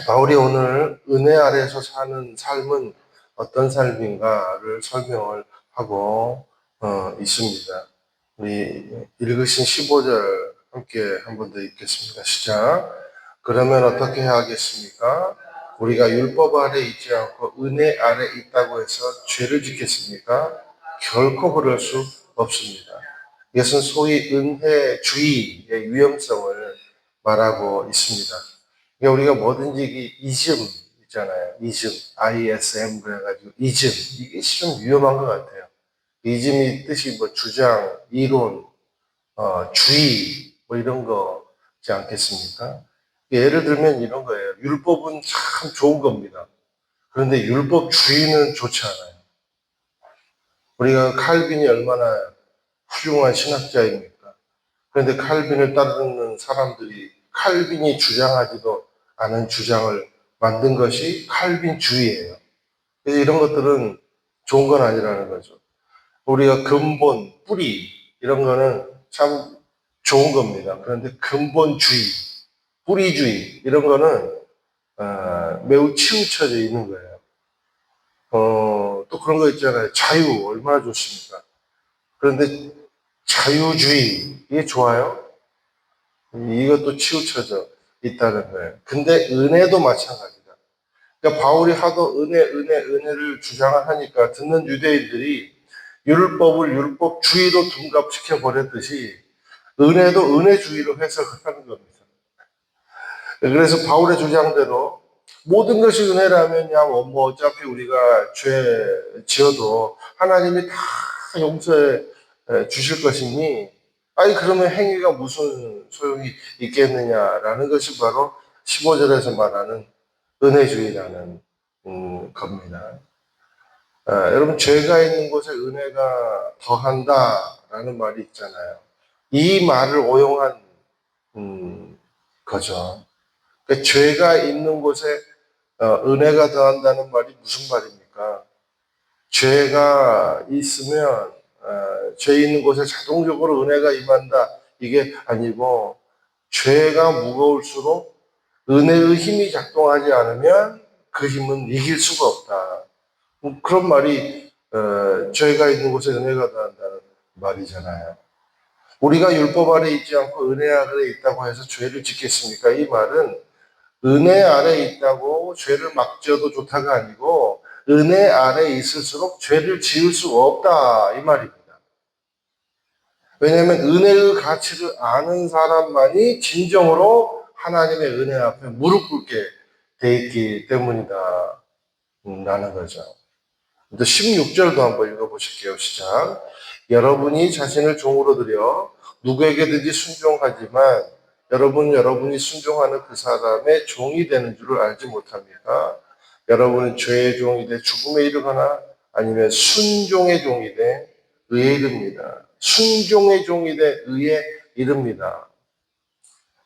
바울이 오늘 은혜 아래에서 사는 삶은 어떤 삶인가를 설명을 하고 있습니다. 우리 읽으신 15절 함께 한 번 더 읽겠습니다. 시작. 그러면 어떻게 해야 하겠습니까? 우리가 율법 아래 있지 않고 은혜 아래 있다고 해서 죄를 짓겠습니까? 결코 그럴 수 없습니다. 이것은 소위 은혜주의의 위험성을 말하고 있습니다. 그러니까 우리가 뭐든지 이즘 있잖아요. 이즘, ISM 그래가지고 이즘 이게 좀 위험한 것 같아요. 이즘이 뜻이 뭐 주장, 이론, 주의 뭐 이런 거지 않겠습니까? 예를 들면 이런 거예요. 율법은 참 좋은 겁니다. 그런데 율법주의는 좋지 않아요. 우리가 칼빈이 얼마나 훌륭한 신학자입니까? 그런데 칼빈을 따르는 사람들이 칼빈이 주장하지도 않은 주장을 만든 것이 칼빈주의예요. 그래서 이런 것들은 좋은 건 아니라는 거죠. 우리가 근본, 뿌리 이런 거는 참 좋은 겁니다. 그런데 근본주의, 뿌리주의 이런 거는 매우 치우쳐져 있는 거예요. 또 그런 거 있잖아요. 자유 얼마나 좋습니까? 그런데 자유주의 이게 좋아요? 이것도 치우쳐져 있다는 거예요. 근데 은혜도 마찬가지다. 그러니까 바울이 하도 은혜를 주장을 하니까 듣는 유대인들이 율법을 율법주의로 둔갑시켜 버렸듯이 은혜도 은혜주의로 해석을 하는 겁니다. 그래서 바울의 주장대로 모든 것이 은혜라면 뭐 어차피 우리가 죄 지어도 하나님이 다 용서해 주실 것이니 아니 그러면 행위가 무슨 소용이 있겠느냐라는 것이 바로 15절에서 말하는 은혜주의라는 겁니다. 여러분 죄가 있는 곳에 은혜가 더한다라는 말이 있잖아요. 이 말을 오용한 거죠. 그러니까 죄가 있는 곳에 은혜가 더한다는 말이 무슨 말입니까? 죄가 있으면 죄 있는 곳에 자동적으로 은혜가 임한다. 이게 아니고 죄가 무거울수록 은혜의 힘이 작동하지 않으면 그 힘은 이길 수가 없다. 그런 말이 죄가 있는 곳에 은혜가 더한다는 말이잖아요. 우리가 율법 아래 있지 않고 은혜 아래 있다고 해서 죄를 짓겠습니까? 이 말은 은혜 아래 있다고 죄를 막 지어도 좋다가 아니고 은혜 아래 있을수록 죄를 지을 수 없다 이 말입니다. 왜냐하면 은혜의 가치를 아는 사람만이 진정으로 하나님의 은혜 앞에 무릎 꿇게 돼 있기 때문이다 라는 거죠. 16절도 한번 읽어보실게요. 시작. 여러분이 자신을 종으로 들여 누구에게든지 순종하지만 여러분이 순종하는 그 사람의 종이 되는 줄을 알지 못합니까? 여러분은 죄의 종이 돼 죽음에 이르거나 아니면 순종의 종이 돼 의에 이릅니다. 순종의 종이 돼 의에 이릅니다.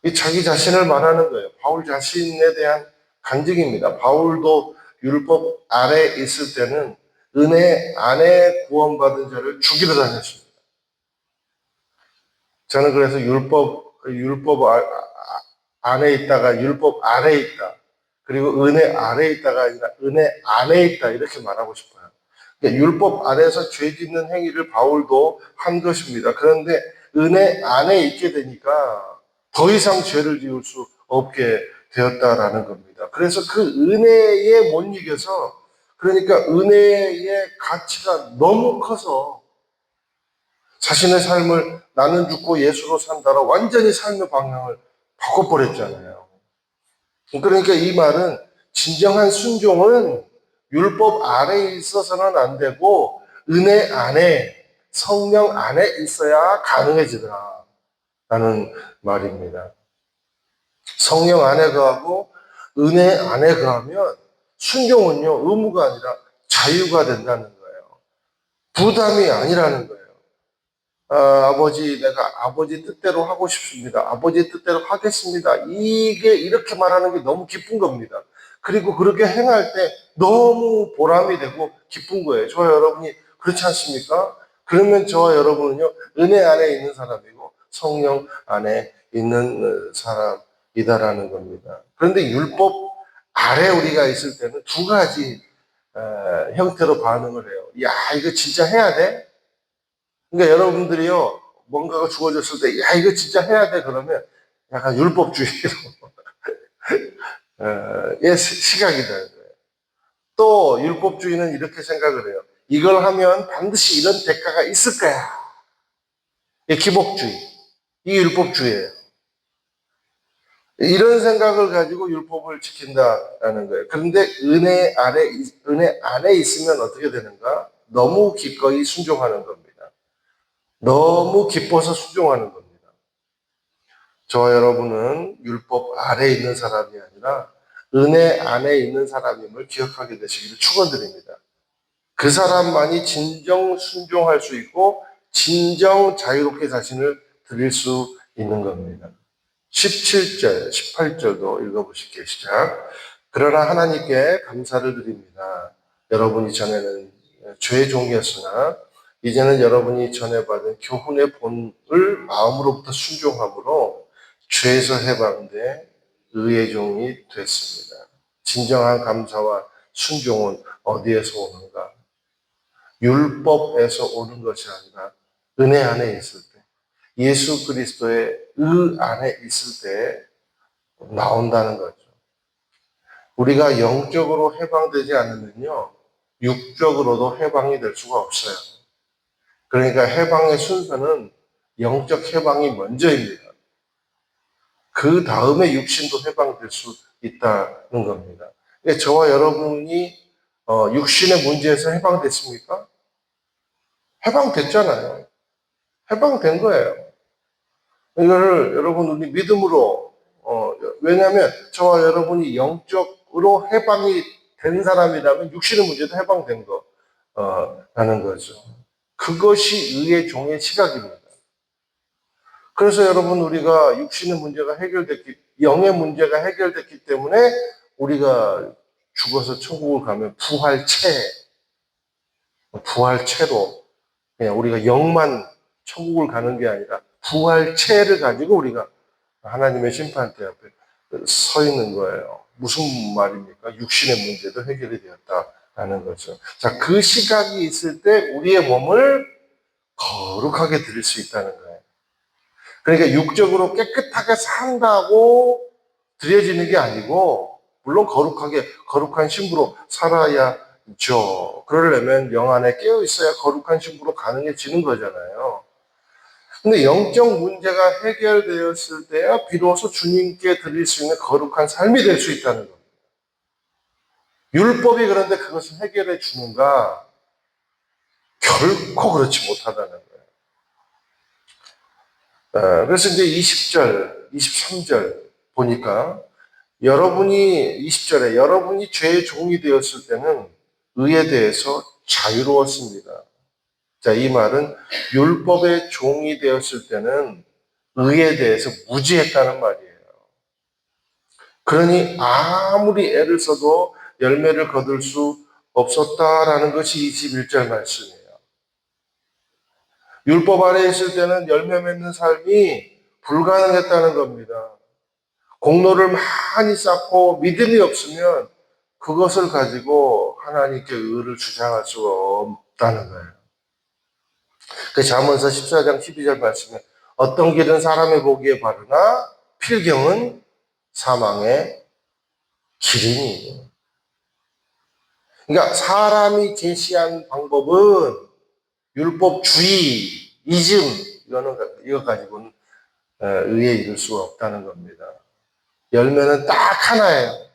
이 자기 자신을 말하는 거예요. 바울 자신에 대한 간증입니다. 바울도 율법 아래 있을 때는 은혜 안에 구원받은 자를 죽이러 다녔습니다. 저는 그래서 율법 안에 있다가 율법 아래 있다. 그리고 은혜 아래 있다가 아니라 은혜 안에 있다. 이렇게 말하고 싶어요. 그러니까 율법 아래에서 죄 짓는 행위를 바울도 한 것입니다. 그런데 은혜 안에 있게 되니까 더 이상 죄를 지을 수 없게 되었다라는 겁니다. 그래서 그 은혜에 못 이겨서 그러니까 은혜의 가치가 너무 커서 자신의 삶을 나는 죽고 예수로 산다로 완전히 삶의 방향을 바꿔버렸잖아요. 그러니까 이 말은 진정한 순종은 율법 아래에 있어서는 안 되고 은혜 안에 성령 안에 있어야 가능해지더라 라는 말입니다. 성령 안에 거하고 은혜 안에 거하면 순종은요 의무가 아니라 자유가 된다는 거예요. 부담이 아니라는 거예요. 아버지 내가 아버지 뜻대로 하고 싶습니다. 아버지 뜻대로 하겠습니다. 이게 이렇게 말하는 게 너무 기쁜 겁니다. 그리고 그렇게 행할 때 너무 보람이 되고 기쁜 거예요. 저와 여러분이 그렇지 않습니까? 그러면 저와 여러분은요 은혜 안에 있는 사람이고 성령 안에 있는 사람이다라는 겁니다. 그런데 율법 아래 우리가 있을 때는 두 가지 형태로 반응을 해요. 야, 이거 진짜 해야 돼? 그러니까 여러분들이요, 뭔가가 주어졌을 때, 야, 이거 진짜 해야 돼? 그러면 약간 율법주의로, 시각이 되는 거예요. 또, 율법주의는 이렇게 생각을 해요. 이걸 하면 반드시 이런 대가가 있을 거야. 이게 기복주의. 이게 율법주의예요. 이런 생각을 가지고 율법을 지킨다라는 거예요. 그런데 은혜 안에 있으면 어떻게 되는가? 너무 기꺼이 순종하는 겁니다. 너무 기뻐서 순종하는 겁니다. 저와 여러분은 율법 아래에 있는 사람이 아니라 은혜 안에 있는 사람임을 기억하게 되시기를 축원드립니다. 그 사람만이 진정 순종할 수 있고 진정 자유롭게 자신을 드릴 수 있는 겁니다. 17절, 18절도 읽어보실게요. 시작. 그러나 하나님께 감사를 드립니다. 여러분이 전에는 죄의 종이었으나 이제는 여러분이 전에 받은 교훈의 본을 마음으로부터 순종함으로 죄에서 해방돼 의의 종이 됐습니다. 진정한 감사와 순종은 어디에서 오는가? 율법에서 오는 것이 아니라 은혜 안에 있을 때, 예수 그리스도의 의 안에 있을 때 나온다는 거죠. 우리가 영적으로 해방되지 않으면요, 육적으로도 해방이 될 수가 없어요. 그러니까 해방의 순서는 영적 해방이 먼저입니다. 그 다음에 육신도 해방될 수 있다는 겁니다. 저와 여러분이 육신의 문제에서 해방됐습니까? 해방됐잖아요. 해방된 거예요. 이거를 여러분 우리 믿음으로 왜냐하면 저와 여러분이 영적으로 해방이 된 사람이라면 육신의 문제도 해방된 거라는 거죠. 그것이 의의 종의 시각입니다. 그래서 여러분 우리가 육신의 문제가 영의 문제가 해결됐기 때문에 우리가 죽어서 천국을 가면 부활체로 그냥 우리가 영만 천국을 가는 게 아니라 부활체를 가지고 우리가 하나님의 심판대 앞에 서 있는 거예요. 무슨 말입니까? 육신의 문제도 해결이 되었다라는 거죠. 자, 그 시각이 있을 때 우리의 몸을 거룩하게 드릴 수 있다는 거예요. 그러니까 육적으로 깨끗하게 산다고 드려지는 게 아니고, 물론 거룩한 신부로 살아야죠. 그러려면 영 안에 깨어 있어야 거룩한 신부로 가능해지는 거잖아요. 근데 영적 문제가 해결되었을 때야 비로소 주님께 드릴 수 있는 거룩한 삶이 될 수 있다는 겁니다. 율법이 그런데 그것을 해결해 주는가? 결코 그렇지 못하다는 거예요. 그래서 이제 20절, 23절 보니까 20절에 여러분이 죄의 종이 되었을 때는 의에 대해서 자유로웠습니다. 자, 이 말은 율법의 종이 되었을 때는 의에 대해서 무지했다는 말이에요. 그러니 아무리 애를 써도 열매를 거둘 수 없었다라는 것이 21절 말씀이에요. 율법 아래 있을 때는 열매 맺는 삶이 불가능했다는 겁니다. 공로를 많이 쌓고 믿음이 없으면 그것을 가지고 하나님께 의를 주장할 수가 없다는 거예요. 그 잠언서 14장 12절 말씀에 어떤 길은 사람의 보기에 바르나 필경은 사망의 길이니. 그러니까 사람이 제시한 방법은 율법주의, 이즘 이거 가지고는 의에 이를 수가 없다는 겁니다. 열매는 딱 하나예요.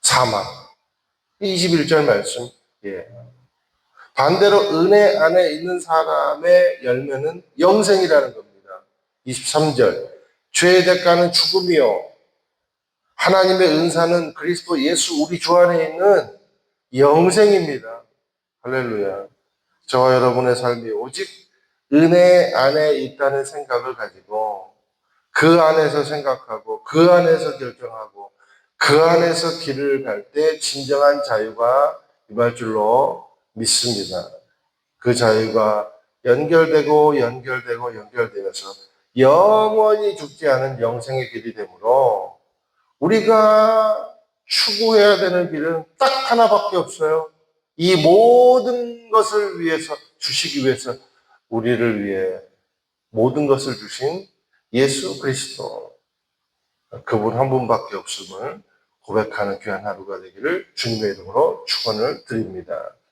사망. 21절 말씀. 예. 반대로 은혜 안에 있는 사람의 열매는 영생이라는 겁니다. 23절. 죄의 대가는 죽음이요. 하나님의 은사는 그리스도 예수 우리 주 안에 있는 영생입니다. 할렐루야. 저와 여러분의 삶이 오직 은혜 안에 있다는 생각을 가지고 그 안에서 생각하고 그 안에서 결정하고 그 안에서 길을 갈 때 진정한 자유가 임할 줄로 믿습니다. 그 자유가 연결되어서 영원히 죽지 않은 영생의 길이 되므로 우리가 추구해야 되는 길은 딱 하나밖에 없어요. 이 모든 것을 위해서, 주시기 위해서 우리를 위해 모든 것을 주신 예수 그리스도, 그분 한 분밖에 없음을 고백하는 귀한 하루가 되기를 주님의 이름으로 축원을 드립니다.